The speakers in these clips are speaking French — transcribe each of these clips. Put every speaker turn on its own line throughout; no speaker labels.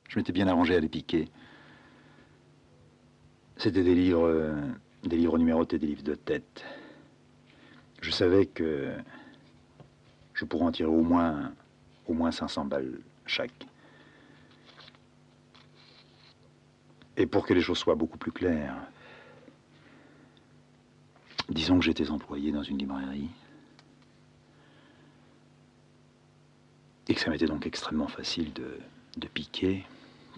Je m'étais bien arrangé à les piquer. C'était des livres numérotés, des livres de tête. Je savais que je pourrais en tirer au moins 500 balles chaque. Et pour que les choses soient beaucoup plus claires, disons que j'étais employé dans une librairie et que ça m'était donc extrêmement facile de piquer,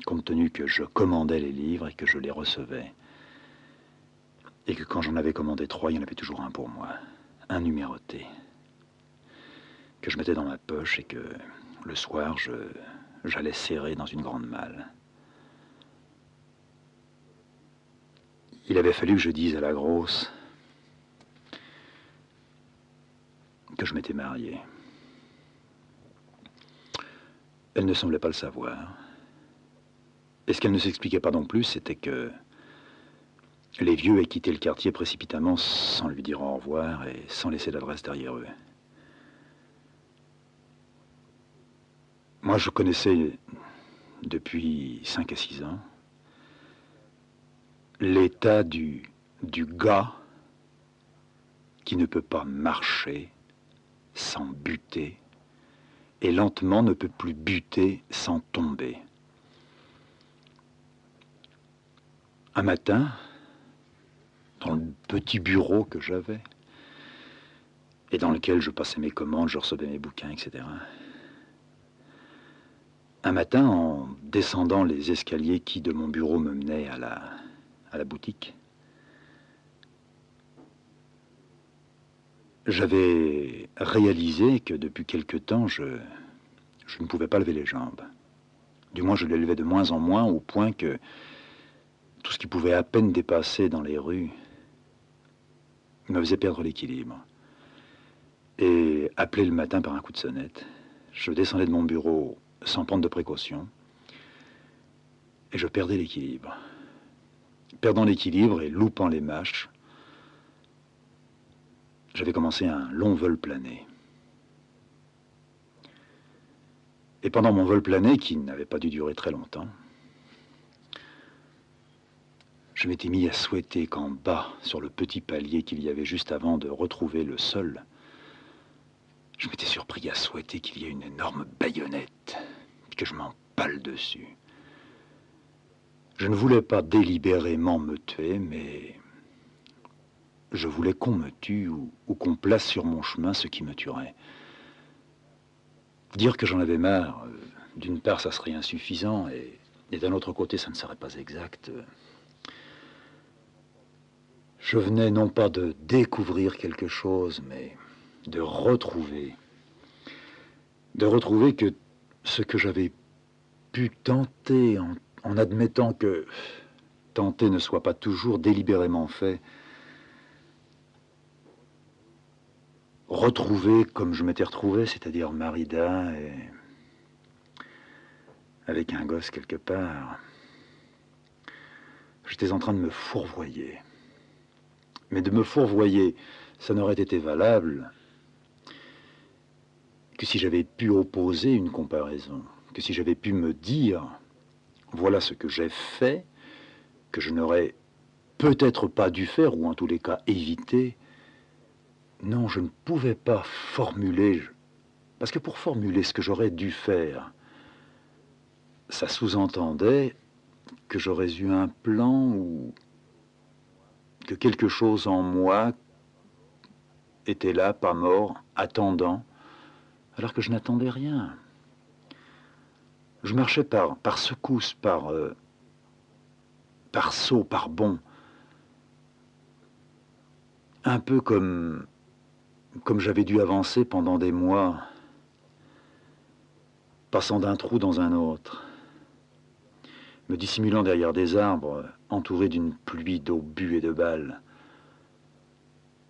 compte tenu que je commandais les livres et que je les recevais. Et que quand j'en avais commandé 3, il y en avait toujours un pour moi, un numéroté, que je mettais dans ma poche et que le soir, j'allais serrer dans une grande malle. Il avait fallu que je dise à la grosse que je m'étais marié. Elle ne semblait pas le savoir. Et ce qu'elle ne s'expliquait pas non plus, c'était que les vieux avaient quitté le quartier précipitamment sans lui dire au revoir et sans laisser d'adresse derrière eux. Moi, je connaissais depuis 5 à 6 ans l'état du gars qui ne peut pas marcher sans buter et lentement ne peut plus buter sans tomber. Un matin, dans le petit bureau que j'avais et dans lequel je passais mes commandes, je recevais mes bouquins, etc. Un matin, en descendant les escaliers qui, de mon bureau, me menaient à la boutique, j'avais réalisé que depuis quelque temps, je ne pouvais pas lever les jambes. Du moins, je les levais de moins en moins, au point que tout ce qui pouvait à peine dépasser dans les rues me faisait perdre l'équilibre. Et appelé le matin par un coup de sonnette, je descendais de mon bureau sans prendre de précaution, et je perdais l'équilibre. Perdant l'équilibre et loupant les mâches, j'avais commencé un long vol plané. Et pendant mon vol plané, qui n'avait pas dû durer très longtemps, je m'étais mis à souhaiter qu'en bas, sur le petit palier qu'il y avait juste avant de retrouver le sol, je m'étais surpris à souhaiter qu'il y ait une énorme baïonnette, et que je m'empale dessus. Je ne voulais pas délibérément me tuer, mais je voulais qu'on me tue ou qu'on place sur mon chemin ce qui me tuerait. Dire que j'en avais marre, d'une part, ça serait insuffisant, et d'un autre côté, ça ne serait pas exact. Je venais non pas de découvrir quelque chose, mais de retrouver que ce que j'avais pu tenter, en admettant que tenter ne soit pas toujours délibérément fait, retrouver comme je m'étais retrouvé, c'est-à-dire marida et avec un gosse quelque part. J'étais en train de me fourvoyer. Mais de me fourvoyer, ça n'aurait été valable que si j'avais pu opposer une comparaison, que si j'avais pu me dire, voilà ce que j'ai fait, que je n'aurais peut-être pas dû faire, ou en tous les cas éviter. Non, je ne pouvais pas formuler, parce que pour formuler ce que j'aurais dû faire, ça sous-entendait que j'aurais eu un plan ou que quelque chose en moi était là, pas mort, attendant, alors que je n'attendais rien. Je marchais par secousses, par sauts, par bonds, un peu comme j'avais dû avancer pendant des mois, passant d'un trou dans un autre, me dissimulant derrière des arbres, entouré d'une pluie d'obus et de balles,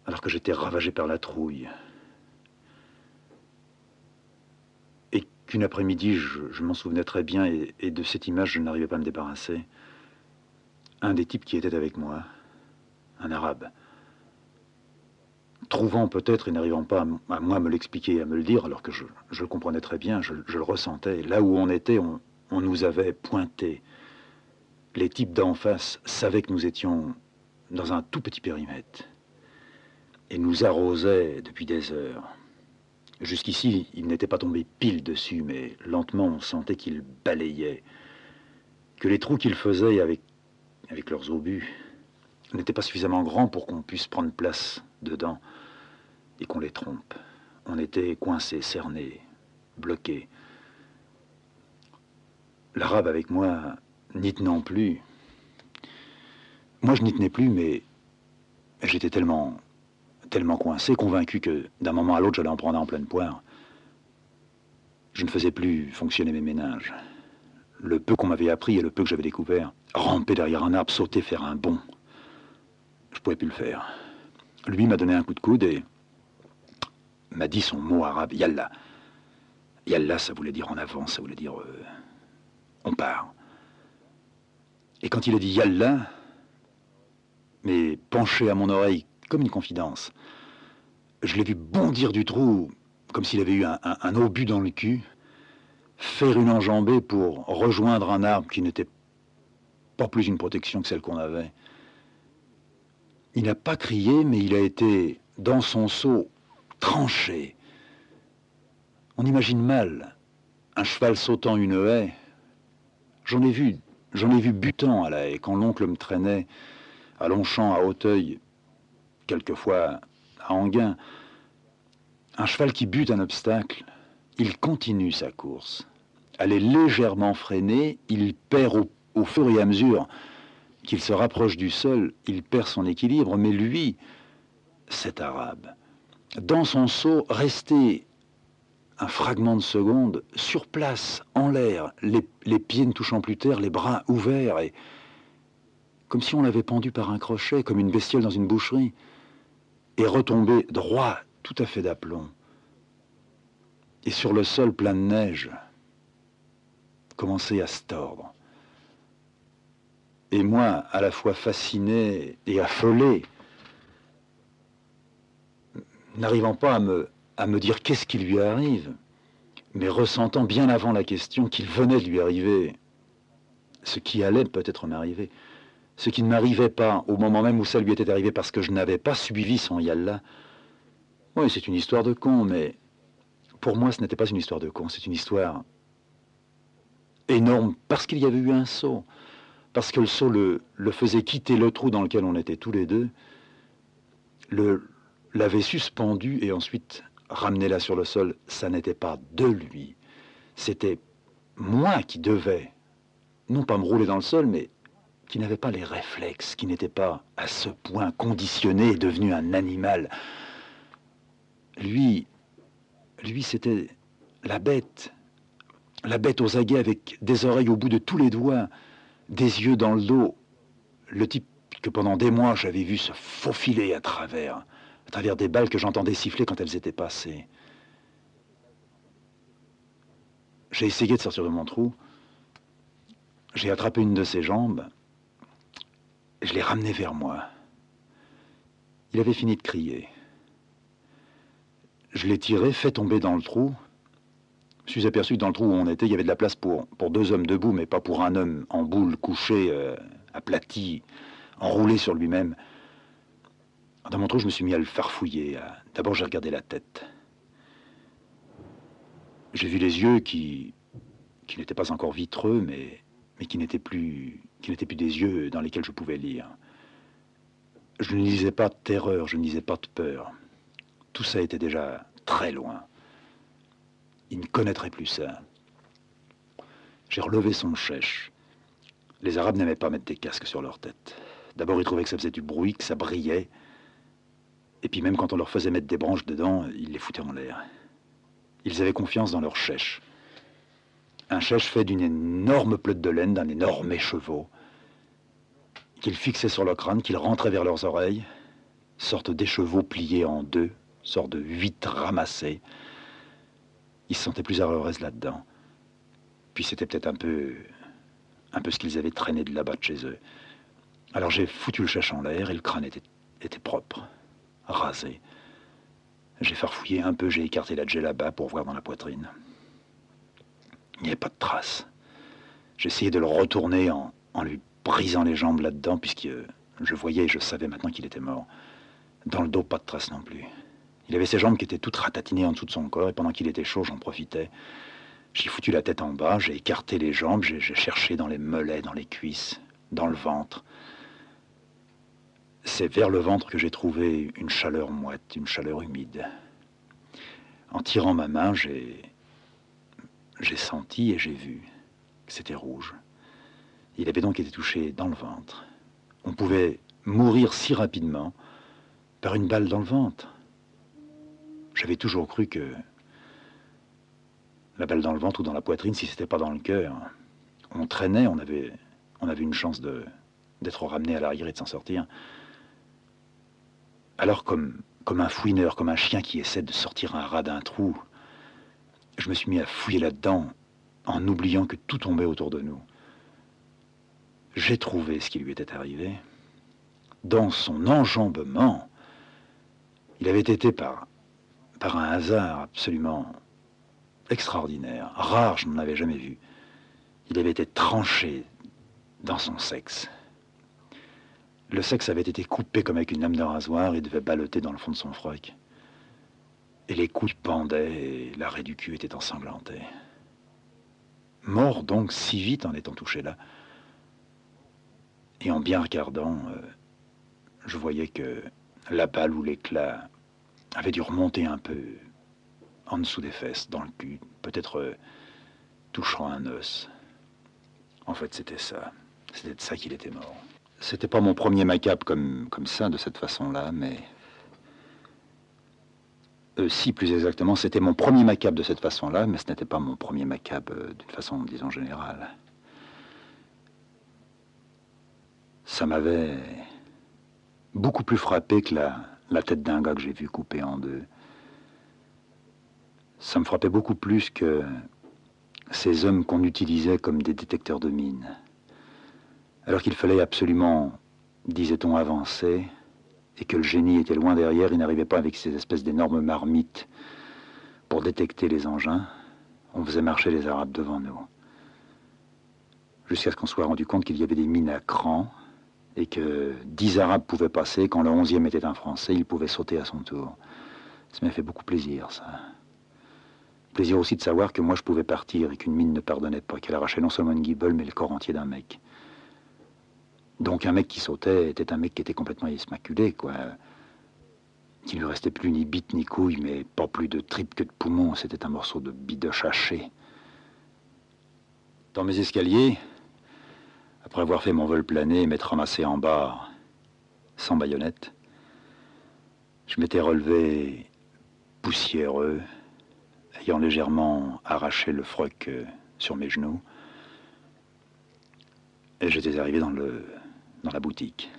alors que j'étais ravagé par la trouille. Et qu'une après-midi, je m'en souvenais très bien, et de cette image, je n'arrivais pas à me débarrasser. Un des types qui était avec moi, un arabe, trouvant peut-être et n'arrivant pas à moi me l'expliquer et à me le dire, alors que je le comprenais très bien, je le ressentais. Et là où on était, on on nous avait pointé. Les types d'en face savaient que nous étions dans un tout petit périmètre et nous arrosaient depuis des heures. Jusqu'ici, ils n'étaient pas tombés pile dessus, mais lentement, on sentait qu'ils balayaient, que les trous qu'ils faisaient avec leurs obus n'étaient pas suffisamment grands pour qu'on puisse prendre place dedans et qu'on les trompe. On était coincés, cernés, bloqués. L'arabe avec moi n'y tenant plus. Moi, je n'y tenais plus, mais j'étais tellement coincé, convaincu que d'un moment à l'autre, j'allais en prendre en pleine poire. Je ne faisais plus fonctionner mes méninges. Le peu qu'on m'avait appris et le peu que j'avais découvert, ramper derrière un arbre, sauter, faire un bond, je ne pouvais plus le faire. Lui m'a donné un coup de coude et m'a dit son mot arabe, Yallah. Yallah, ça voulait dire en avant, ça voulait dire on part. Et quand il a dit Yallah, mais penché à mon oreille comme une confidence, je l'ai vu bondir du trou comme s'il avait eu un obus dans le cul, faire une enjambée pour rejoindre un arbre qui n'était pas plus une protection que celle qu'on avait. Il n'a pas crié, mais il a été, dans son saut, tranché. On imagine mal un cheval sautant une haie. J'en ai vu butant à la haie, quand l'oncle me traînait à Longchamp, à Hauteuil, quelquefois à Enghien. Un cheval qui bute un obstacle, il continue sa course. Elle est légèrement freinée, il perd au fur et à mesure qu'il se rapproche du sol, il perd son équilibre, mais lui, cet arabe, dans son saut, resté un fragment de seconde, sur place, en l'air, les pieds ne touchant plus terre, les bras ouverts, et comme si on l'avait pendu par un crochet, comme une bestiole dans une boucherie, et retombé droit, tout à fait d'aplomb. Et sur le sol plein de neige, commençait à se tordre. Et moi, à la fois fasciné et affolé, n'arrivant pas à me dire qu'est-ce qui lui arrive, mais ressentant bien avant la question qu'il venait de lui arriver ce qui allait peut-être m'arriver, ce qui ne m'arrivait pas au moment même où ça lui était arrivé parce que je n'avais pas suivi son Yallah. Oui, c'est une histoire de con, mais pour moi, ce n'était pas une histoire de con, c'est une histoire énorme parce qu'il y avait eu un saut, parce que le saut le faisait quitter le trou dans lequel on était tous les deux, l'avait suspendu et ensuite ramené là sur le sol. Ça n'était pas de lui, c'était moi qui devais, non pas me rouler dans le sol, mais qui n'avait pas les réflexes, qui n'était pas à ce point conditionné et devenu un animal. Lui, c'était la bête aux aguets avec des oreilles au bout de tous les doigts, des yeux dans le dos, le type que pendant des mois j'avais vu se faufiler à travers des balles que j'entendais siffler quand elles étaient passées. J'ai essayé de sortir de mon trou, j'ai attrapé une de ses jambes, et je l'ai ramené vers moi. Il avait fini de crier. Je l'ai tiré, fait tomber dans le trou. Je me suis aperçu que dans le trou où on était, il y avait de la place pour deux hommes debout, mais pas pour un homme en boule, couché, aplati, enroulé sur lui-même. Dans mon trou, je me suis mis à le farfouiller. D'abord, j'ai regardé la tête. J'ai vu les yeux qui n'étaient pas encore vitreux, mais qui n'étaient plus des yeux dans lesquels je pouvais lire. Je ne lisais pas de terreur, je ne lisais pas de peur. Tout ça était déjà très loin. Il ne connaîtrait plus ça. J'ai relevé son chèche. Les Arabes n'aimaient pas mettre des casques sur leur tête. D'abord, ils trouvaient que ça faisait du bruit, que ça brillait. Et puis même quand on leur faisait mettre des branches dedans, ils les foutaient en l'air. Ils avaient confiance dans leur chèche. Un chèche fait d'une énorme pelote de laine, d'un énorme écheveau, qu'ils fixaient sur leur crâne, qu'ils rentraient vers leurs oreilles, sorte d'écheveau plié en deux, sorte de 8 ramassés. Ils se sentaient plus à leur aise là-dedans. Puis c'était peut-être un peu ce qu'ils avaient traîné de là-bas de chez eux. Alors j'ai foutu le chèche en l'air et le crâne était propre, rasé. J'ai farfouillé un peu, j'ai écarté la djellaba pour voir dans la poitrine. Il n'y avait pas de traces. J'essayais de le retourner en lui brisant les jambes là-dedans, puisque je voyais et je savais maintenant qu'il était mort. Dans le dos, pas de trace non plus. Il avait ses jambes qui étaient toutes ratatinées en dessous de son corps, et pendant qu'il était chaud, j'en profitais. J'ai foutu la tête en bas, j'ai écarté les jambes, j'ai cherché dans les mollets, dans les cuisses, dans le ventre. C'est vers le ventre que j'ai trouvé une chaleur moite, une chaleur humide. En tirant ma main, j'ai senti et j'ai vu que c'était rouge. Il avait donc été touché dans le ventre. On pouvait mourir si rapidement par une balle dans le ventre. J'avais toujours cru que la balle dans le ventre ou dans la poitrine, si c'était pas dans le cœur, on traînait, on avait une chance d'être ramené à l'arrière et de s'en sortir. Alors comme un fouineur, comme un chien qui essaie de sortir un rat d'un trou, je me suis mis à fouiller là-dedans en oubliant que tout tombait autour de nous. J'ai trouvé ce qui lui était arrivé. Dans son enjambement, il avait été par un hasard absolument extraordinaire, rare, je n'en avais jamais vu. Il avait été tranché dans son sexe. Le sexe avait été coupé comme avec une lame de rasoir et devait balloter dans le fond de son froc. Et les couilles pendaient et l'arrêt du cul était ensanglanté. Mort donc si vite en étant touché là. Et en bien regardant, je voyais que la balle ou l'éclat avait dû remonter un peu en dessous des fesses, dans le cul, peut-être touchant un os. En fait, c'était ça. C'était de ça qu'il était mort. C'était pas mon premier macabre comme ça, de cette façon-là, mais... si, plus exactement, c'était mon premier macabre de cette façon-là, mais ce n'était pas mon premier macabre d'une façon, disons, générale. Ça m'avait beaucoup plus frappé que la tête d'un gars que j'ai vu coupée en deux. Ça me frappait beaucoup plus que ces hommes qu'on utilisait comme des détecteurs de mines. Alors qu'il fallait absolument, disait-on, avancer, et que le génie était loin derrière, il n'arrivait pas avec ces espèces d'énormes marmites pour détecter les engins. On faisait marcher les Arabes devant nous. Jusqu'à ce qu'on soit rendu compte qu'il y avait des mines à cran, et que 10 Arabes pouvaient passer, quand le 11e était un Français, il pouvait sauter à son tour. Ça m'a fait beaucoup plaisir, ça. Plaisir aussi de savoir que moi je pouvais partir et qu'une mine ne pardonnait pas, qu'elle arrachait non seulement une guibole, mais le corps entier d'un mec. Donc un mec qui sautait était un mec qui était complètement immaculé, quoi. Il ne lui restait plus ni bite ni couille, mais pas plus de tripes que de poumons. C'était un morceau de bidoche haché. Dans mes escaliers, après avoir fait mon vol plané et m'être ramassé en bas, sans baïonnette, je m'étais relevé poussiéreux, ayant légèrement arraché le froc sur mes genoux. Et j'étais arrivé dans la boutique,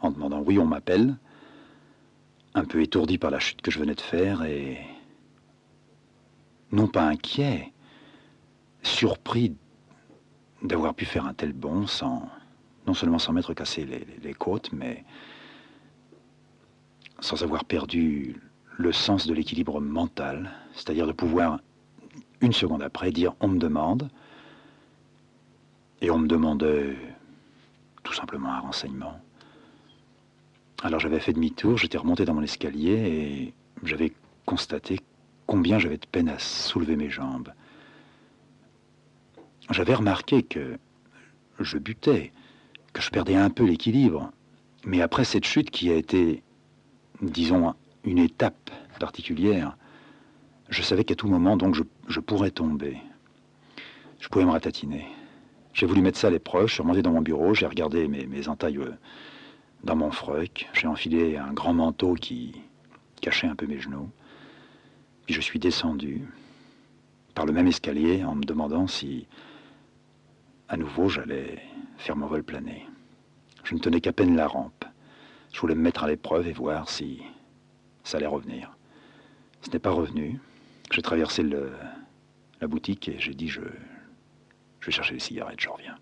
en demandant « oui, on m'appelle », un peu étourdi par la chute que je venais de faire, et non pas inquiet, surpris d'avoir pu faire un tel bond non seulement sans m'être cassé les côtes, mais sans avoir perdu le sens de l'équilibre mental, c'est-à-dire de pouvoir, une seconde après, dire « on me demande », et on me demandait tout simplement un renseignement. Alors j'avais fait demi-tour, j'étais remonté dans mon escalier et j'avais constaté combien j'avais de peine à soulever mes jambes. J'avais remarqué que je butais, que je perdais un peu l'équilibre, mais après cette chute qui a été, disons, une étape particulière, je savais qu'à tout moment, donc, je pourrais tomber. Je pouvais me ratatiner. J'ai voulu mettre ça à l'épreuve, je suis remonté dans mon bureau, j'ai regardé mes entailles dans mon froc, j'ai enfilé un grand manteau qui cachait un peu mes genoux, puis je suis descendu par le même escalier en me demandant si, à nouveau, j'allais faire mon vol plané. Je ne tenais qu'à peine la rampe. Je voulais me mettre à l'épreuve et voir si ça allait revenir. Ce n'est pas revenu. J'ai traversé la boutique et j'ai dit je vais chercher les cigarettes, je reviens.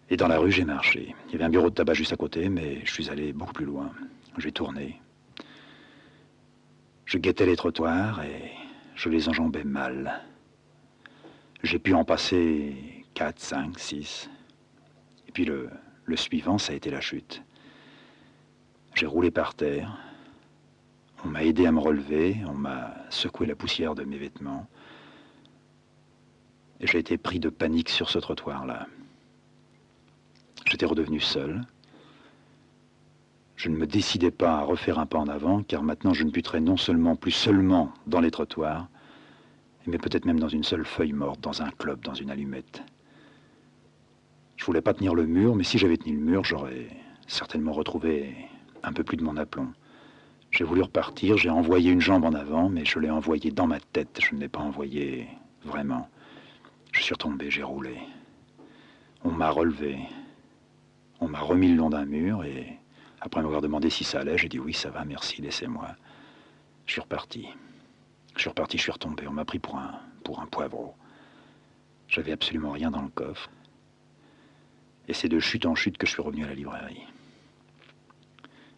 Et dans la rue, j'ai marché. Il y avait un bureau de tabac juste à côté, mais je suis allé beaucoup plus loin. J'ai tourné. Je guettais les trottoirs et je les enjambais mal. J'ai pu en passer 4, 5, 6. Et puis le suivant, ça a été la chute. J'ai roulé par terre. On m'a aidé à me relever, on m'a secoué la poussière de mes vêtements. Et j'ai été pris de panique sur ce trottoir-là. J'étais redevenu seul. Je ne me décidais pas à refaire un pas en avant, car maintenant je ne buterais plus seulement dans les trottoirs, mais peut-être même dans une seule feuille morte, dans un clope, dans une allumette. Je voulais pas tenir le mur, mais si j'avais tenu le mur, j'aurais certainement retrouvé un peu plus de mon aplomb. J'ai voulu repartir, j'ai envoyé une jambe en avant, mais je l'ai envoyée dans ma tête, je ne l'ai pas envoyée vraiment. Je suis retombé, j'ai roulé. On m'a relevé. On m'a remis le long d'un mur et après m'avoir demandé si ça allait, j'ai dit oui, ça va, merci, laissez-moi. Je suis reparti. Je suis retombé. On m'a pris pour un poivreau. J'avais absolument rien dans le coffre. Et c'est de chute en chute que je suis revenu à la librairie.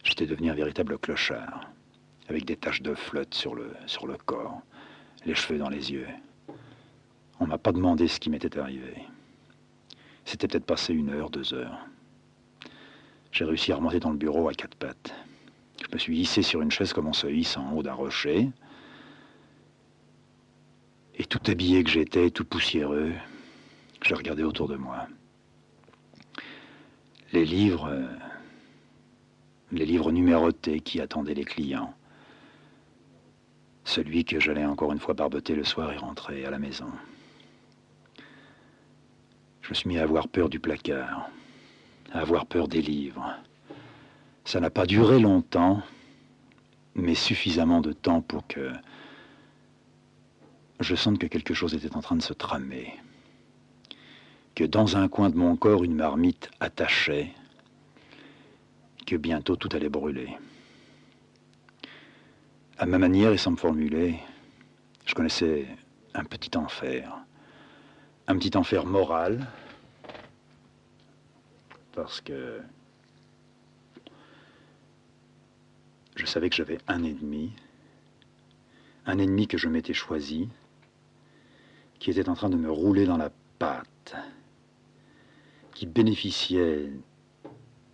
J'étais devenu un véritable clochard, avec des taches de flotte sur le corps, les cheveux dans les yeux. On m'a pas demandé ce qui m'était arrivé. C'était peut-être passé 1 heure, 2 heures. J'ai réussi à remonter dans le bureau à 4 pattes. Je me suis hissé sur une chaise comme on se hisse en haut d'un rocher. Et tout habillé que j'étais, tout poussiéreux, je regardais autour de moi. Les livres numérotés qui attendaient les clients. Celui que j'allais encore une fois barboter le soir et rentrer à la maison. Je me suis mis à avoir peur du placard, à avoir peur des livres. Ça n'a pas duré longtemps, mais suffisamment de temps pour que je sente que quelque chose était en train de se tramer. Que dans un coin de mon corps, une marmite attachait, que bientôt tout allait brûler. À ma manière et sans me formuler, je connaissais un petit enfer moral, parce que je savais que j'avais un ennemi que je m'étais choisi, qui était en train de me rouler dans la patte, qui bénéficiait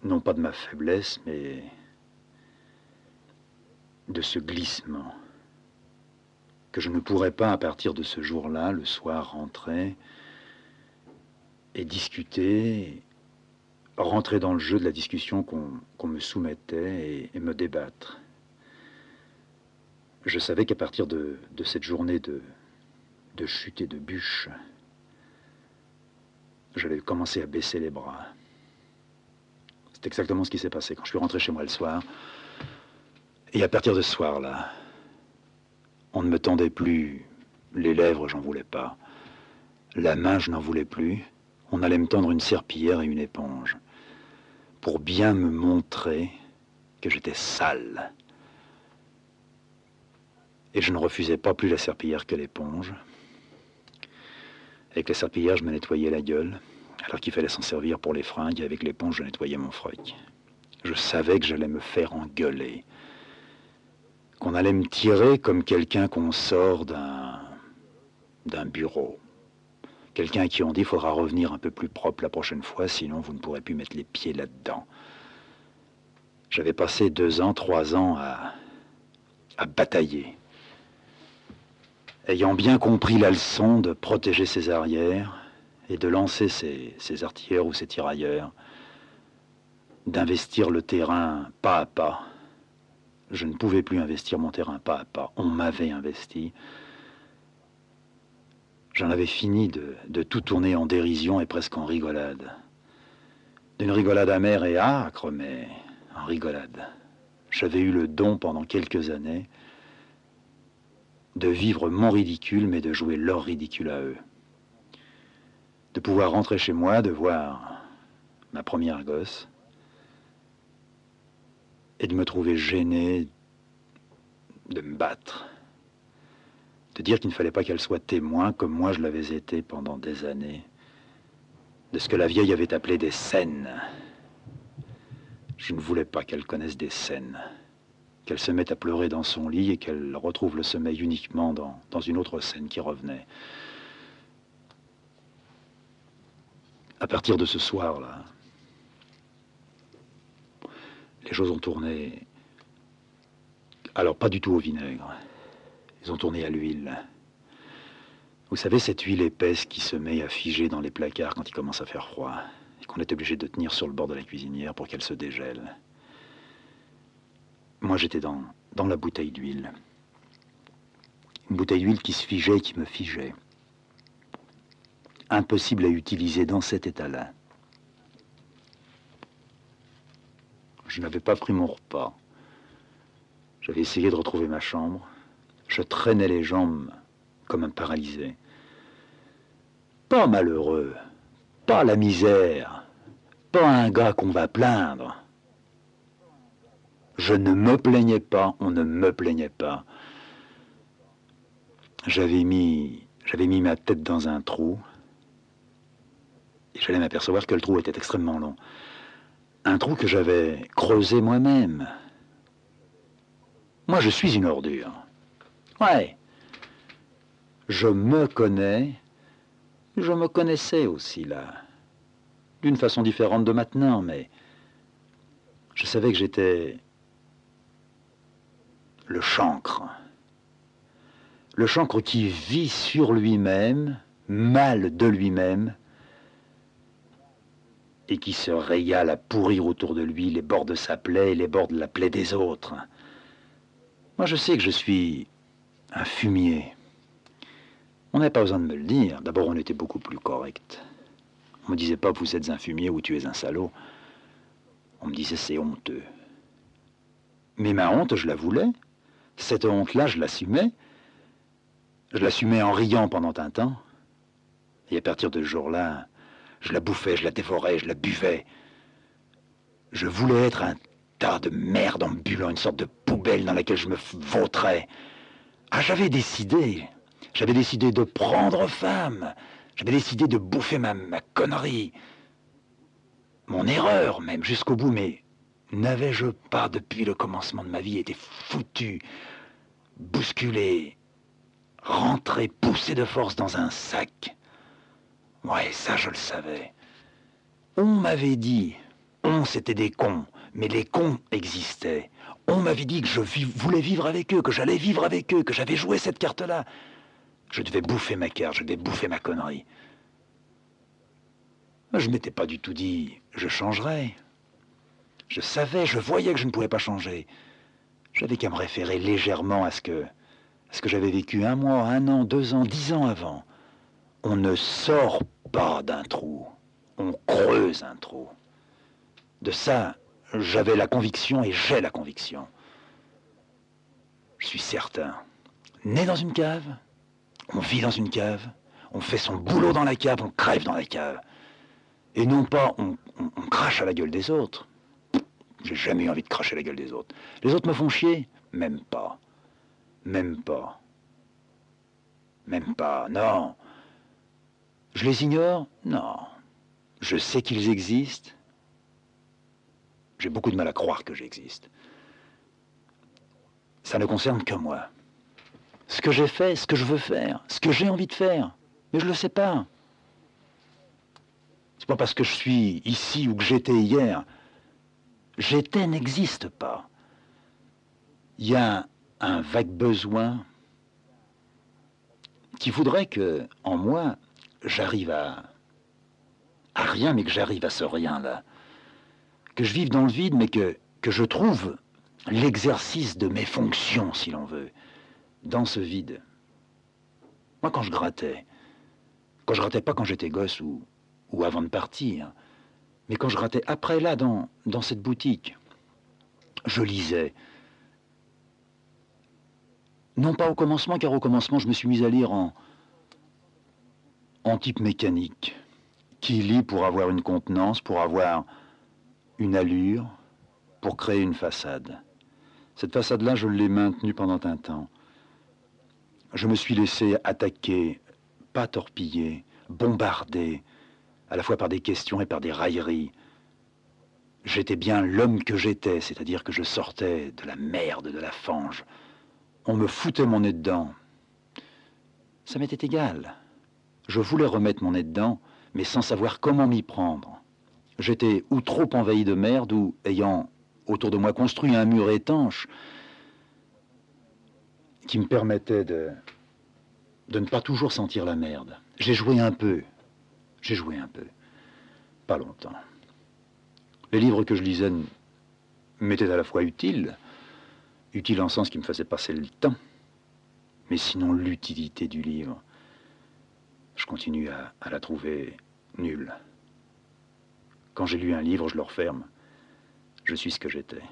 non pas de ma faiblesse, mais de ce glissement, que je ne pourrais pas, à partir de ce jour-là, le soir, rentrer et discuter, rentrer dans le jeu de la discussion qu'on me soumettait et me débattre. Je savais qu'à partir de cette journée de chute et de bûche, j'allais commencer à baisser les bras. C'est exactement ce qui s'est passé quand je suis rentré chez moi le soir. Et à partir de ce soir-là, on ne me tendait plus les lèvres, j'en voulais pas. La main, je n'en voulais plus. On allait me tendre une serpillière et une éponge pour bien me montrer que j'étais sale. Et je ne refusais pas plus la serpillière que l'éponge. Avec la serpillière, je me nettoyais la gueule, alors qu'il fallait s'en servir pour les fringues, et avec l'éponge, je nettoyais mon froc. Je savais que j'allais me faire engueuler, qu'on allait me tirer comme quelqu'un qu'on sort d'un bureau. Quelqu'un à qui on dit, il faudra revenir un peu plus propre la prochaine fois, sinon vous ne pourrez plus mettre les pieds là-dedans. J'avais passé 2 ans, 3 ans à batailler. Ayant bien compris la leçon de protéger ses arrières et de lancer ses artilleurs ou ses tirailleurs, d'investir le terrain pas à pas. Je ne pouvais plus investir mon terrain pas à pas. On m'avait investi. J'en avais fini de tout tourner en dérision et presque en rigolade. D'une rigolade amère et âcre, mais en rigolade. J'avais eu le don pendant quelques années de vivre mon ridicule, mais de jouer leur ridicule à eux. De pouvoir rentrer chez moi, de voir ma première gosse, et de me trouver gêné de me battre. De dire qu'il ne fallait pas qu'elle soit témoin, comme moi je l'avais été pendant des années, de ce que la vieille avait appelé des scènes. Je ne voulais pas qu'elle connaisse des scènes, qu'elle se mette à pleurer dans son lit et qu'elle retrouve le sommeil uniquement dans une autre scène qui revenait. À partir de ce soir-là, les choses ont tourné, alors pas du tout au vinaigre, ils ont tourné à l'huile. Vous savez, cette huile épaisse qui se met à figer dans les placards quand il commence à faire froid, et qu'on est obligé de tenir sur le bord de la cuisinière pour qu'elle se dégèle. Moi, j'étais dans la bouteille d'huile. Une bouteille d'huile qui se figeait et qui me figeait. Impossible à utiliser dans cet état-là. Je n'avais pas pris mon repas. J'avais essayé de retrouver ma chambre. Je traînais les jambes comme un paralysé. Pas malheureux, pas la misère, pas un gars qu'on va plaindre. Je ne me plaignais pas, on ne me plaignait pas. J'avais mis ma tête dans un trou, et j'allais m'apercevoir que le trou était extrêmement long. Un trou que j'avais creusé moi-même. Moi, je suis une ordure. Ouais. Je me connais. Je me connaissais aussi, là. D'une façon différente de maintenant, mais je savais que j'étais le chancre. Le chancre qui vit sur lui-même, mal de lui-même, et qui se régale à pourrir autour de lui les bords de sa plaie et les bords de la plaie des autres. Moi, je sais que je suis un fumier. On n'avait pas besoin de me le dire. D'abord, on était beaucoup plus correct. On me disait pas, vous êtes un fumier ou tu es un salaud. On me disait, c'est honteux. Mais ma honte, je la voulais. Cette honte-là, je l'assumais. Je l'assumais en riant pendant un temps. Et à partir de ce jour-là, je la bouffais, je la dévorais, je la buvais. Je voulais être un tas de merde ambulant, une sorte de poubelle dans laquelle je me vautrais. Ah, j'avais décidé de prendre femme. J'avais décidé de bouffer ma connerie. Mon erreur, même, jusqu'au bout, mais n'avais-je pas, depuis le commencement de ma vie, été foutu, bousculé, rentré, poussé de force dans un sac? Ouais, ça, je le savais. On m'avait dit, c'était des cons, mais les cons existaient. On m'avait dit que je voulais vivre avec eux, que j'allais vivre avec eux, que j'avais joué cette carte-là. Je devais bouffer ma carte, je devais bouffer ma connerie. Je ne m'étais pas du tout dit, je changerais. Je savais, je voyais que je ne pouvais pas changer. J'avais qu'à me référer légèrement à ce que j'avais vécu 1 mois, 1 an, 2 ans, 10 ans avant. On ne sort pas d'un trou, on creuse un trou. De ça, j'avais la conviction et j'ai la conviction. Je suis certain. Né dans une cave, on vit dans une cave, on fait son boulot dans la cave, on crève dans la cave. Et non pas on crache à la gueule des autres. J'ai jamais eu envie de cracher à la gueule des autres. Les autres me font chier? Même pas. Même pas. Même pas, non. Je les ignore? Non. Je sais qu'ils existent. J'ai beaucoup de mal à croire que j'existe. Ça ne concerne que moi. Ce que j'ai fait, ce que je veux faire, ce que j'ai envie de faire. Mais je ne le sais pas. C'est pas parce que je suis ici ou que j'étais hier. J'étais n'existe pas. Il y a un vague besoin qui voudrait que, en moi, j'arrive à rien, mais que j'arrive à ce rien-là. Que je vive dans le vide, mais que je trouve l'exercice de mes fonctions, si l'on veut, dans ce vide. Moi, quand je grattais pas quand j'étais gosse ou avant de partir, mais quand je grattais après, là, dans cette boutique, je lisais. Non pas au commencement, car au commencement, je me suis mis à lire en type mécanique, qui lit pour avoir une contenance, pour avoir une allure, pour créer une façade. Cette façade-là, je l'ai maintenue pendant un temps. Je me suis laissé attaquer, pas torpiller, bombarder, à la fois par des questions et par des railleries. J'étais bien l'homme que j'étais, c'est-à-dire que je sortais de la merde, de la fange. On me foutait mon nez dedans. Ça m'était égal. Je voulais remettre mon nez dedans, mais sans savoir comment m'y prendre. J'étais ou trop envahi de merde, ou ayant autour de moi construit un mur étanche qui me permettait de ne pas toujours sentir la merde. J'ai joué un peu, pas longtemps. Les livres que je lisais m'étaient à la fois utiles en sens qui me faisait passer le temps, mais sinon l'utilité du livre, je continue à la trouver nulle. Quand j'ai lu un livre, je le referme. Je suis ce que j'étais.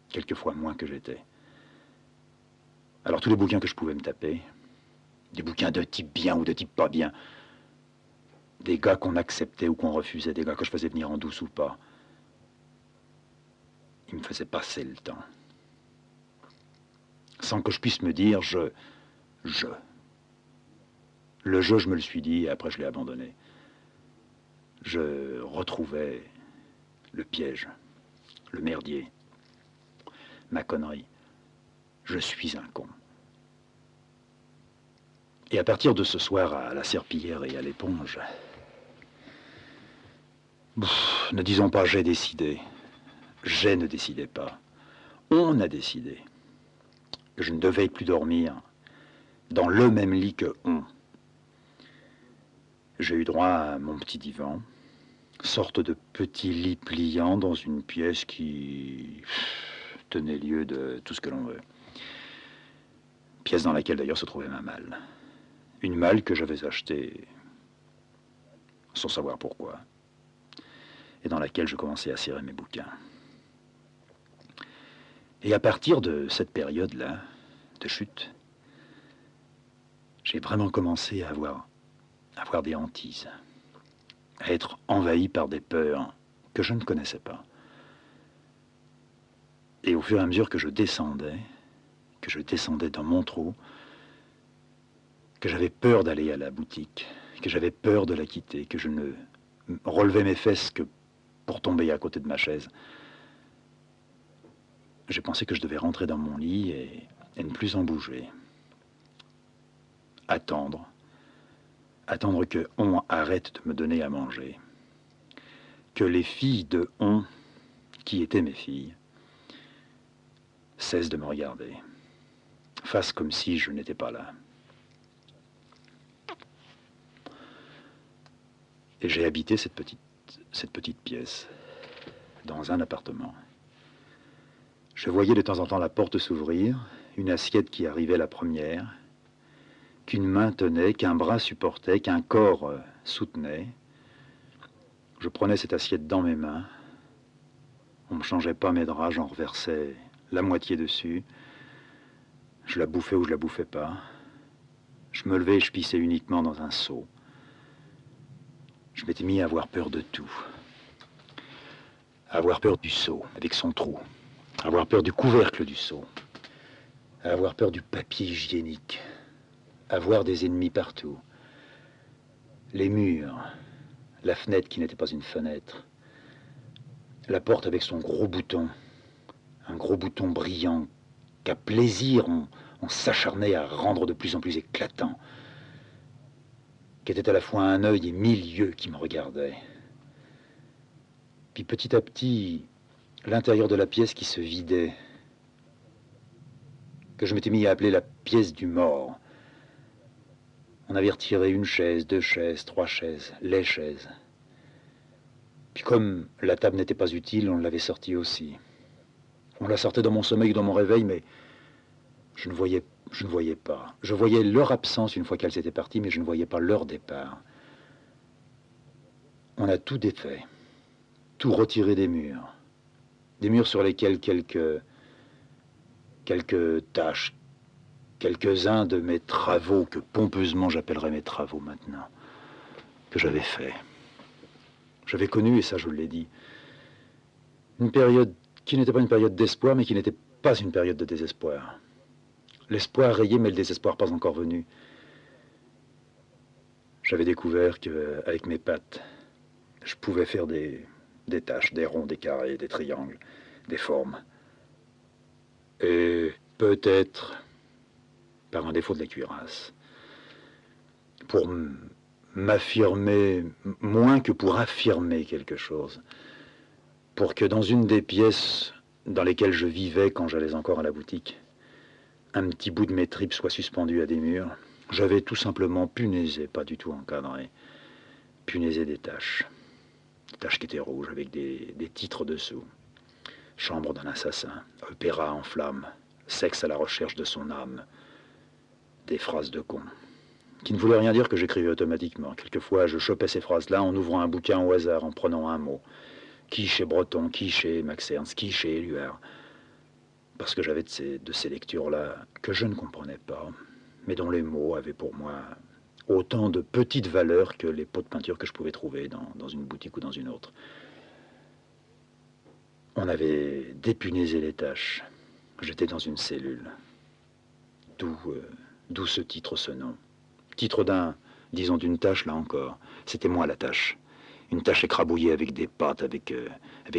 Quelquefois moins que j'étais. Alors tous les bouquins que je pouvais me taper, des bouquins de type bien ou de type pas bien, des gars qu'on acceptait ou qu'on refusait, des gars que je faisais venir en douce ou pas, ils me faisaient passer le temps. Sans que je puisse me dire je. Le je me le suis dit et après je l'ai abandonné. Je retrouvais le piège, le merdier, ma connerie. Je suis un con. Et à partir de ce soir à la serpillière et à l'éponge, ne disons pas j'ai décidé. J'ai ne décidait pas. On a décidé que je ne devais plus dormir dans le même lit que on. J'ai eu droit à mon petit divan, sorte de petit lit pliant dans une pièce qui tenait lieu de tout ce que l'on veut. Pièce dans laquelle d'ailleurs se trouvait ma malle. Une malle que j'avais achetée sans savoir pourquoi, et dans laquelle je commençais à serrer mes bouquins. Et à partir de cette période-là, de chute, j'ai vraiment commencé à avoir des hantises, à être envahi par des peurs que je ne connaissais pas. Et au fur et à mesure que je descendais dans mon trou, que j'avais peur d'aller à la boutique, que j'avais peur de la quitter, que je ne relevais mes fesses que pour tomber à côté de ma chaise, j'ai pensé que je devais rentrer dans mon lit et ne plus en bouger. Attendre que on arrête de me donner à manger, que les filles de on, qui étaient mes filles, cessent de me regarder, fassent comme si je n'étais pas là. Et j'ai habité cette petite pièce, dans un appartement. Je voyais de temps en temps la porte s'ouvrir, une assiette qui arrivait la première, qu'une main tenait, qu'un bras supportait, qu'un corps soutenait. Je prenais cette assiette dans mes mains. On ne me changeait pas mes draps, j'en reversais la moitié dessus. Je la bouffais ou je la bouffais pas. Je me levais et je pissais uniquement dans un seau. Je m'étais mis à avoir peur de tout. À avoir peur du seau, avec son trou. À avoir peur du couvercle du seau. À avoir peur du papier hygiénique. À voir des ennemis partout. Les murs. La fenêtre qui n'était pas une fenêtre. La porte avec son gros bouton. Un gros bouton brillant qu'à plaisir on s'acharnait à rendre de plus en plus éclatant. Qui était à la fois un œil et 1000 yeux qui me regardaient. Puis petit à petit, l'intérieur de la pièce qui se vidait, que je m'étais mis à appeler la pièce du mort. On avait retiré une chaise, 2 chaises, 3 chaises, les chaises. Puis comme la table n'était pas utile, on l'avait sortie aussi. On la sortait dans mon sommeil, dans mon réveil, mais je ne voyais pas. Je voyais leur absence une fois qu'elles étaient parties, mais je ne voyais pas leur départ. On a tout défait, tout retiré des murs sur lesquels quelques tâches, quelques-uns de mes travaux, que pompeusement j'appellerais mes travaux maintenant, que j'avais fait. J'avais connu, et ça je l'ai dit, une période qui n'était pas une période d'espoir, mais qui n'était pas une période de désespoir. L'espoir rayé, mais le désespoir pas encore venu. J'avais découvert qu'avec mes pattes, je pouvais faire des tâches, des ronds, des carrés, des triangles, des formes. Et peut-être, par un défaut de la cuirasse, pour m'affirmer, moins que pour affirmer quelque chose. Pour que dans une des pièces dans lesquelles je vivais quand j'allais encore à la boutique, un petit bout de mes tripes soit suspendu à des murs, j'avais tout simplement punaisé, pas du tout encadré, punaisé des taches. Des taches qui étaient rouges avec des titres dessous. Chambre d'un assassin, opéra en flammes, sexe à la recherche de son âme. Des phrases de con, qui ne voulaient rien dire que j'écrivais automatiquement. Quelquefois, je chopais ces phrases-là en ouvrant un bouquin au hasard, en prenant un mot. Qui chez Breton, qui chez Max Ernst, qui chez Éluard. Parce que j'avais de ces lectures-là que je ne comprenais pas, mais dont les mots avaient pour moi autant de petites valeurs que les pots de peinture que je pouvais trouver dans une boutique ou dans une autre. On avait dépunaisé les tâches. J'étais dans une cellule. D'où ce titre, ce nom. Titre disons d'une tâche, là encore. C'était moi la tâche. Une tâche écrabouillée avec des pattes, avec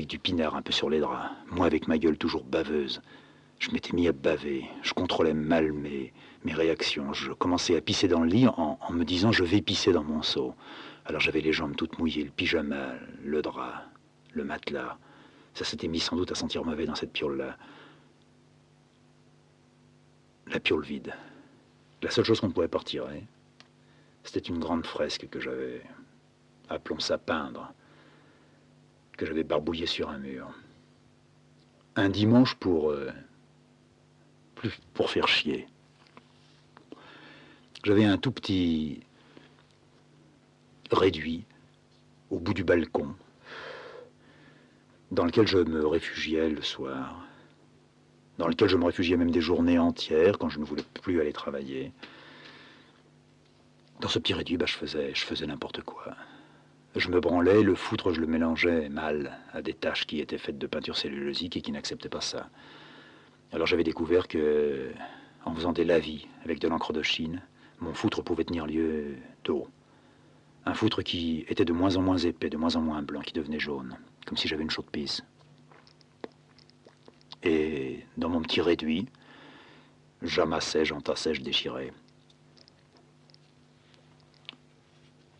du pinard un peu sur les draps. Moi avec ma gueule toujours baveuse. Je m'étais mis à baver. Je contrôlais mal mes réactions. Je commençais à pisser dans le lit en me disant je vais pisser dans mon seau. Alors j'avais les jambes toutes mouillées, le pyjama, le drap, le matelas. Ça s'était mis sans doute à sentir mauvais dans cette piole-là. La piole vide. La seule chose qu'on pouvait pas retirer, c'était une grande fresque que j'avais, appelons ça peindre, que j'avais barbouillée sur un mur. Un dimanche pour faire chier. J'avais un tout petit réduit au bout du balcon, dans lequel je me réfugiais le soir, dans lequel je me réfugiais même des journées entières quand je ne voulais plus aller travailler. Dans ce petit réduit, je faisais n'importe quoi. Je me branlais, le foutre, je le mélangeais mal à des taches qui étaient faites de peinture cellulosique et qui n'acceptaient pas ça. Alors j'avais découvert que, en faisant des lavis avec de l'encre de Chine, mon foutre pouvait tenir lieu d'eau. Un foutre qui était de moins en moins épais, de moins en moins blanc, qui devenait jaune, comme si j'avais une chaude pisse. Et dans mon petit réduit, j'amassais, j'entassais, je déchirais.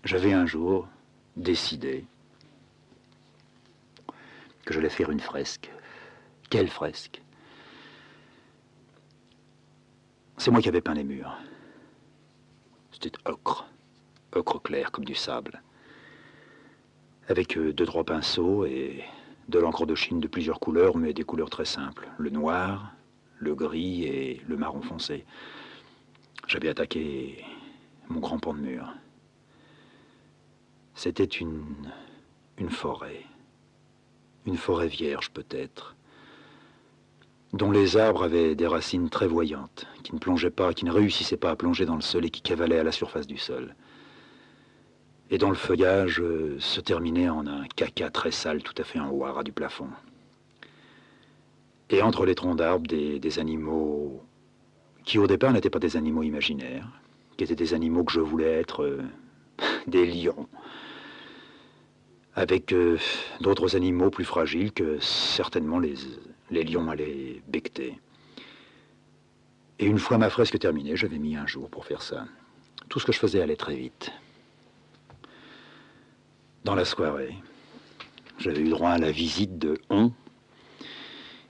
J'avais un jour décidé que j'allais faire une fresque. Quelle fresque? C'est moi qui avais peint les murs. C'était ocre clair comme du sable, avec 2-3 pinceaux et de l'encre de Chine de plusieurs couleurs, mais des couleurs très simples. Le noir, le gris et le marron foncé. J'avais attaqué mon grand pan de mur. C'était une forêt vierge peut-être, dont les arbres avaient des racines très voyantes, qui ne plongeaient pas, qui ne réussissaient pas à plonger dans le sol et qui cavalaient à la surface du sol. Et dont le feuillage se terminait en un caca très sale tout à fait en haut, à ras du plafond. Et entre les troncs d'arbres, des animaux qui au départ n'étaient pas des animaux imaginaires, qui étaient des animaux que je voulais être des lions, avec d'autres animaux plus fragiles que certainement les lions allaient becqueter. Et une fois ma fresque terminée, j'avais mis un jour pour faire ça. Tout ce que je faisais allait très vite. Dans la soirée, j'avais eu droit à la visite de On,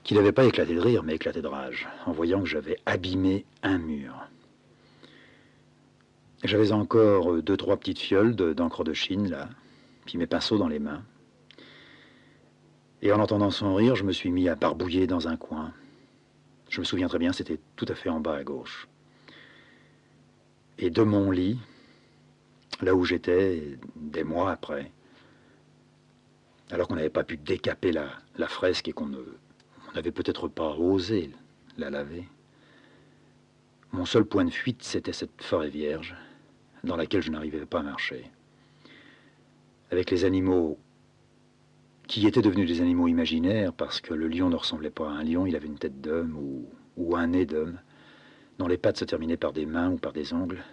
qui n'avait pas éclaté de rire, mais éclaté de rage, en voyant que j'avais abîmé un mur. J'avais encore 2-3 petites fioles d'encre de Chine, là, puis mes pinceaux dans les mains. Et en entendant son rire, je me suis mis à barbouiller dans un coin. Je me souviens très bien, c'était tout à fait en bas à gauche. Et de mon lit, là où j'étais, des mois après, alors qu'on n'avait pas pu décaper la fresque et qu'on n'avait peut-être pas osé la laver, mon seul point de fuite, c'était cette forêt vierge dans laquelle je n'arrivais pas à marcher. Avec les animaux qui étaient devenus des animaux imaginaires parce que le lion ne ressemblait pas à un lion, il avait une tête d'homme ou un nez d'homme, dont les pattes se terminaient par des mains ou par des ongles,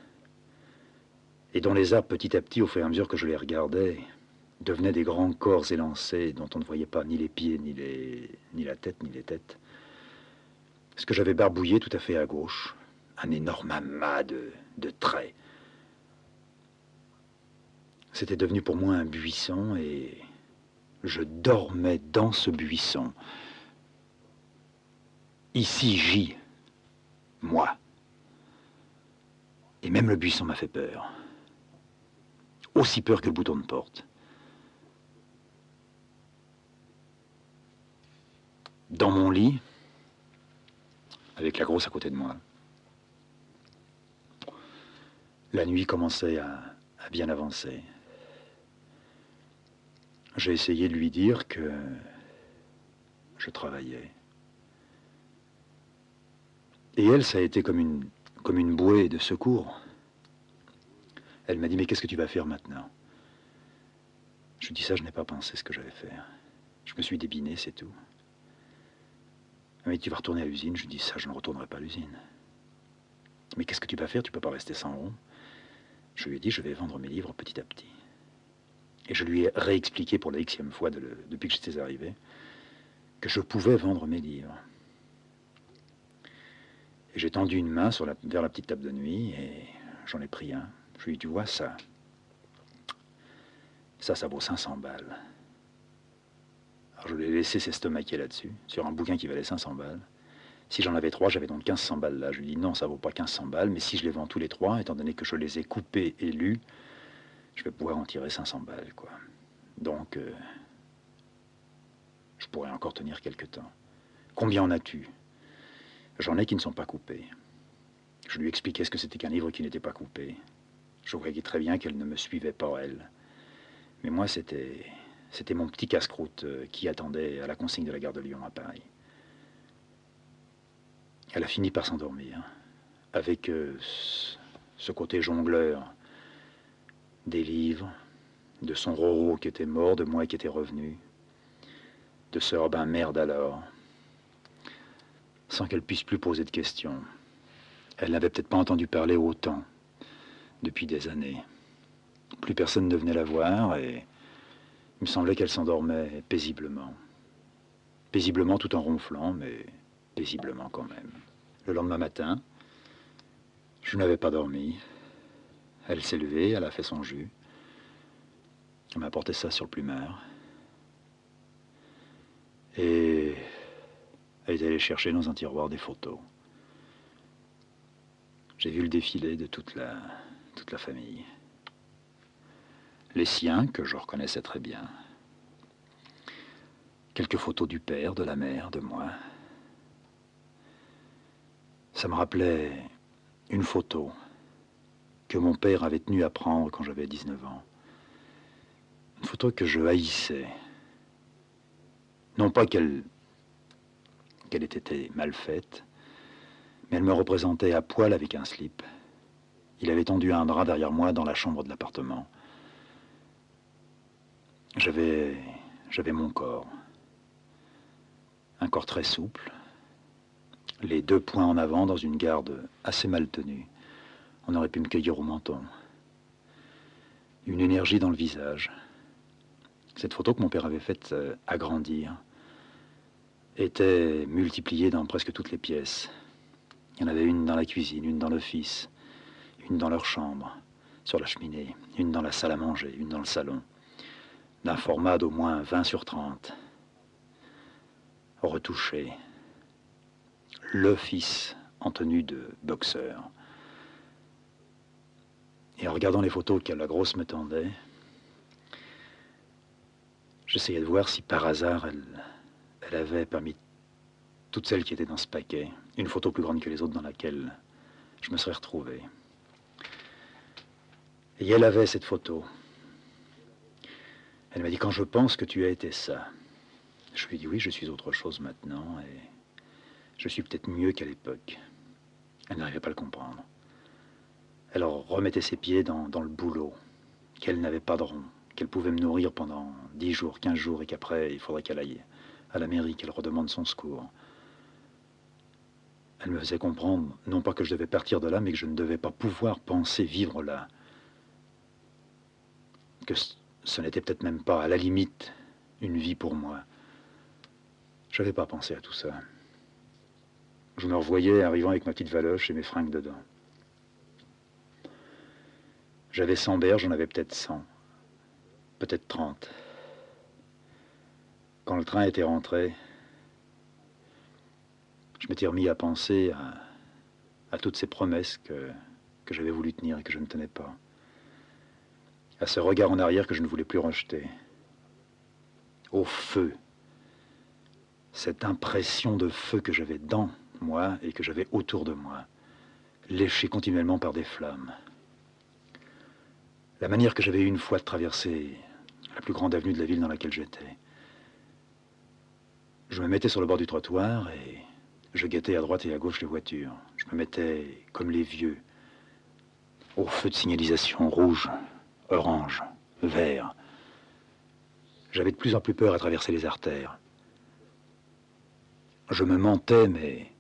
et dont les arbres, petit à petit, au fur et à mesure que je les regardais, devenaient des grands corps élancés dont on ne voyait pas ni les pieds, ni la tête, ni les têtes. Ce que j'avais barbouillé tout à fait à gauche, un énorme amas de traits. C'était devenu pour moi un buisson et je dormais dans ce buisson. Ici, j'y, moi. Et même le buisson m'a fait peur. Aussi peur que le bouton de porte. Dans mon lit, avec la grosse à côté de moi, la nuit commençait à bien avancer. J'ai essayé de lui dire que je travaillais. Et elle, ça a été comme une bouée de secours. Elle m'a dit, mais qu'est-ce que tu vas faire maintenant? Je lui dis, ça, je n'ai pas pensé ce que j'allais faire. Je me suis débiné, c'est tout. Elle m'a dit, tu vas retourner à l'usine. Je lui dis, ça, je ne retournerai pas à l'usine. Mais qu'est-ce que tu vas faire? Tu ne peux pas rester sans rond. Je lui ai dit, je vais vendre mes livres petit à petit. Et je lui ai réexpliqué pour la xème fois depuis que j'étais arrivé que je pouvais vendre mes livres. Et j'ai tendu une main vers la petite table de nuit et j'en ai pris un. Je lui ai dit, tu vois, ça vaut 500 balles. Alors je l'ai laissé s'estomaquer là-dessus, sur un bouquin qui valait 500 balles. Si j'en avais 3, j'avais donc 1500 balles là. Je lui ai dit, non, ça vaut pas 1500 balles, mais si je les vends tous les 3, étant donné que je les ai coupés et lus, je vais pouvoir en tirer 500 balles, quoi. Donc, je pourrais encore tenir quelque temps. Combien en as-tu? J'en ai qui ne sont pas coupés. Je lui expliquais ce que c'était qu'un livre qui n'était pas coupé. Je voyais très bien qu'elle ne me suivait pas, elle. Mais moi, c'était mon petit casse-croûte qui attendait à la consigne de la gare de Lyon à Paris. Elle a fini par s'endormir, avec ce côté jongleur des livres, de son Roro qui était mort, de moi qui était revenu, de ce Robin merde alors, sans qu'elle puisse plus poser de questions. Elle n'avait peut-être pas entendu parler autant depuis des années. Plus personne ne venait la voir et il me semblait qu'elle s'endormait paisiblement. Paisiblement tout en ronflant, mais paisiblement quand même. Le lendemain matin, je n'avais pas dormi. Elle s'est levée, elle a fait son jus. Elle m'a apporté ça sur le plumard. Et elle est allée chercher dans un tiroir des photos. J'ai vu le défilé de toute la famille. Les siens, que je reconnaissais très bien. Quelques photos du père, de la mère, de moi. Ça me rappelait une photo que mon père avait tenu à prendre quand j'avais 19 ans. Une photo que je haïssais. Non pas qu'elle ait été mal faite, mais elle me représentait à poil avec un slip. Il avait tendu un drap derrière moi dans la chambre de l'appartement. J'avais mon corps. Un corps très souple. Les 2 poings en avant dans une garde assez mal tenue. On aurait pu me cueillir au menton. Une énergie dans le visage. Cette photo que mon père avait faite agrandir était multipliée dans presque toutes les pièces. Il y en avait une dans la cuisine, une dans l'office, une dans leur chambre, sur la cheminée, une dans la salle à manger, une dans le salon, d'un format d'au moins 20 sur 30. Retouché. Le fils en tenue de boxeur. Et en regardant les photos que la grosse me tendait, j'essayais de voir si par hasard elle avait, parmi toutes celles qui étaient dans ce paquet, une photo plus grande que les autres dans laquelle je me serais retrouvé. Et elle avait cette photo. Elle m'a dit, quand je pense que tu as été ça. Je lui ai dit, oui, je suis autre chose maintenant et je suis peut-être mieux qu'à l'époque. Elle n'arrivait pas à le comprendre. Elle remettait ses pieds dans le boulot, qu'elle n'avait pas de rond, qu'elle pouvait me nourrir pendant 10 jours, 15 jours, et qu'après, il faudrait qu'elle aille à la mairie, qu'elle redemande son secours. Elle me faisait comprendre, non pas que je devais partir de là, mais que je ne devais pas pouvoir penser vivre là. Que ce n'était peut-être même pas, à la limite, une vie pour moi. Je n'avais pas pensé à tout ça. Je me revoyais arrivant avec ma petite valoche et mes fringues dedans. J'avais 100 berges, j'en avais peut-être 100. peut-être 30. Quand le train était rentré, je m'étais remis à penser à toutes ces promesses que j'avais voulu tenir et que je ne tenais pas. À ce regard en arrière que je ne voulais plus rejeter. Au feu. Cette impression de feu que j'avais dans moi et que j'avais autour de moi, léchée continuellement par des flammes. La manière que j'avais eu une fois de traverser la plus grande avenue de la ville dans laquelle j'étais. Je me mettais sur le bord du trottoir et je guettais à droite et à gauche les voitures. Je me mettais comme les vieux, au feu de signalisation rouge, orange, vert. J'avais de plus en plus peur à traverser les artères. Je me mentais, mais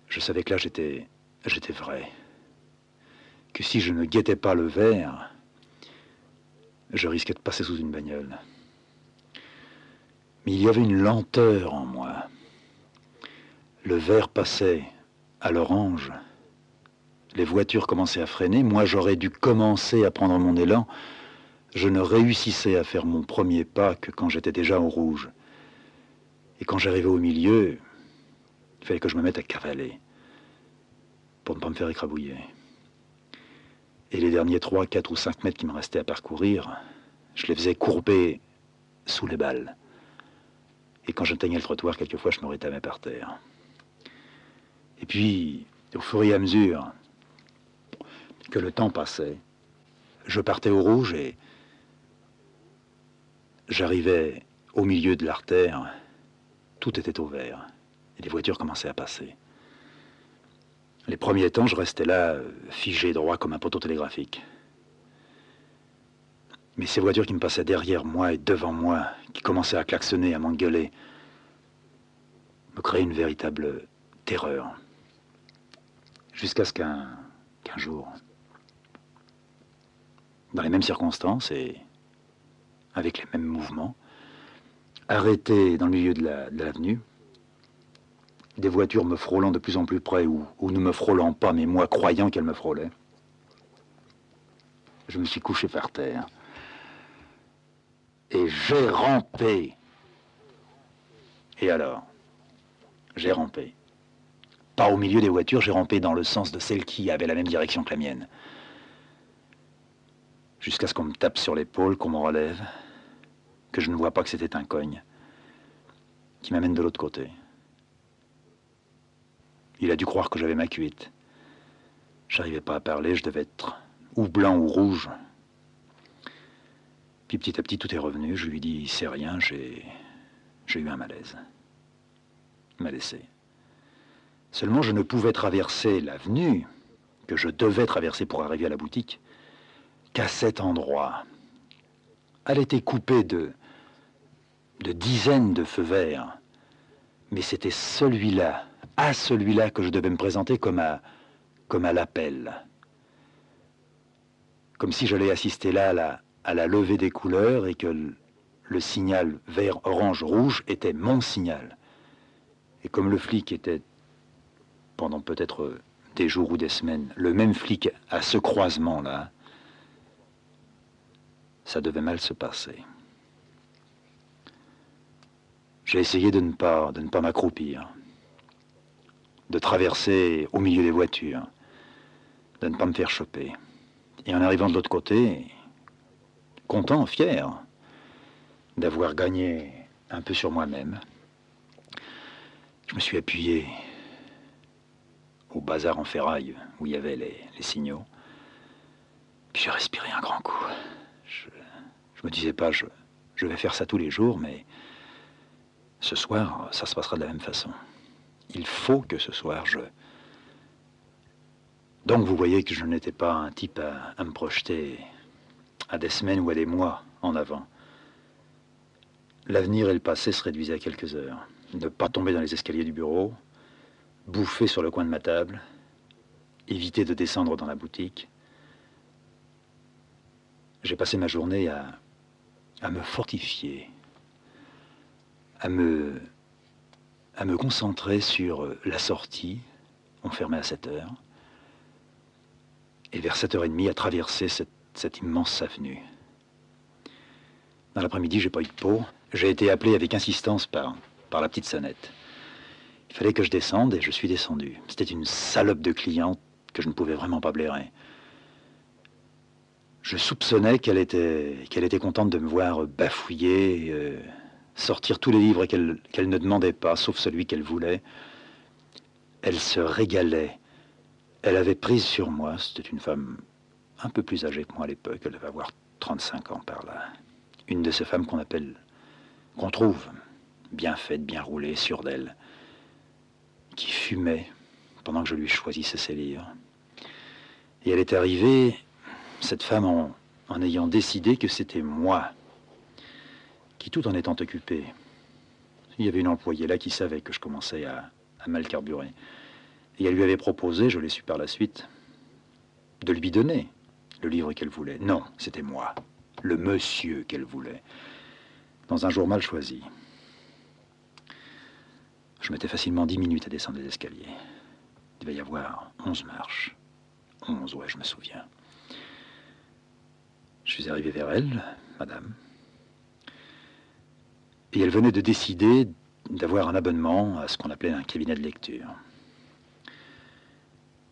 je savais que là, j'étais vrai. Que si je ne guettais pas le vert, je risquais de passer sous une bagnole. Mais il y avait une lenteur en moi. Le vert passait à l'orange. Les voitures commençaient à freiner. Moi, j'aurais dû commencer à prendre mon élan. Je ne réussissais à faire mon premier pas que quand j'étais déjà au rouge. Et quand j'arrivais au milieu, il fallait que je me mette à cavaler pour ne pas me faire écrabouiller. Et les derniers 3, 4 ou 5 mètres qui me restaient à parcourir, je les faisais courber sous les balles. Et quand j'atteignais le trottoir, quelquefois, je me rétamais par terre. Et puis, au fur et à mesure que le temps passait, je partais au rouge et j'arrivais au milieu de l'artère. Tout était au vert. Et les voitures commençaient à passer. Les premiers temps, je restais là, figé droit comme un poteau télégraphique. Mais ces voitures qui me passaient derrière moi et devant moi, qui commençaient à klaxonner, à m'engueuler, me créaient une véritable terreur. Jusqu'à ce qu'un jour, dans les mêmes circonstances et avec les mêmes mouvements, arrêté dans le milieu de l'avenue, des voitures me frôlant de plus en plus près, ou ne me frôlant pas, mais moi croyant qu'elles me frôlaient, je me suis couché par terre. Et j'ai rampé. Et alors, j'ai rampé. Pas au milieu des voitures, j'ai rampé dans le sens de celle qui avait la même direction que la mienne. Jusqu'à ce qu'on me tape sur l'épaule, qu'on me relève, que je ne vois pas que c'était un cogne, qui m'amène de l'autre côté. Il a dû croire que j'avais ma cuite. J'arrivais pas à parler, je devais être ou blanc ou rouge. Puis petit à petit, tout est revenu. Je lui dis, c'est rien, j'ai eu un malaise. Il m'a laissé. Seulement, je ne pouvais traverser l'avenue, que je devais traverser pour arriver à la boutique, qu'à cet endroit. Elle était coupée de dizaines de feux verts. Mais c'était celui-là, à celui-là que je devais me présenter comme à l'appel. Comme si j'allais assister là à la levée des couleurs et que le signal vert, orange, rouge était mon signal. Et comme le flic était, pendant peut-être des jours ou des semaines, le même flic à ce croisement-là, ça devait mal se passer. J'ai essayé de ne pas m'accroupir, de traverser au milieu des voitures, de ne pas me faire choper. Et en arrivant de l'autre côté, content, fier d'avoir gagné un peu sur moi-même, je me suis appuyé au bazar en ferraille où il y avait les signaux. Puis j'ai respiré un grand coup. Je me disais pas, je vais faire ça tous les jours, mais ce soir, ça se passera de la même façon. Il faut que ce soir, Donc vous voyez que je n'étais pas un type à me projeter à des semaines ou à des mois en avant. L'avenir et le passé se réduisaient à quelques heures. Ne pas tomber dans les escaliers du bureau, bouffer sur le coin de ma table, éviter de descendre dans la boutique. J'ai passé ma journée à me fortifier, à me concentrer sur la sortie. On fermait à 7 heures. Et vers 7h30, à traverser cette immense avenue. Dans l'après-midi, j'ai pas eu de peau. J'ai été appelé avec insistance par la petite sonnette. Il fallait que je descende et je suis descendu. C'était une salope de cliente que je ne pouvais vraiment pas blairer. Je soupçonnais qu'elle était contente de me voir bafouiller, sortir tous les livres qu'elle ne demandait pas, sauf celui qu'elle voulait. Elle se régalait. Elle avait prise sur moi. C'était une femme un peu plus âgée que moi à l'époque. Elle devait avoir 35 ans par là. Une de ces femmes qu'on trouve bien faite, bien roulée, sûre d'elle, qui fumait pendant que je lui choisissais ses livres. Et elle est arrivée, cette femme, en ayant décidé que c'était moi qui, tout en étant occupé, il y avait une employée là qui savait que je commençais à mal carburer. Et elle lui avait proposé, je l'ai su par la suite, de lui donner le livre qu'elle voulait. Non, c'était moi, le monsieur qu'elle voulait, dans un jour mal choisi. Je mettais facilement 10 minutes à descendre les escaliers. Il devait y avoir 11 marches. 11, ouais, je me souviens. Je suis arrivé vers elle, madame, et elle venait de décider d'avoir un abonnement à ce qu'on appelait un cabinet de lecture.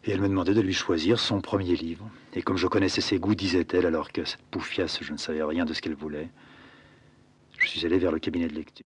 Et elle me demandait de lui choisir son premier livre. Et comme je connaissais ses goûts, disait-elle, alors que cette poufiasse, je ne savais rien de ce qu'elle voulait, je suis allé vers le cabinet de lecture.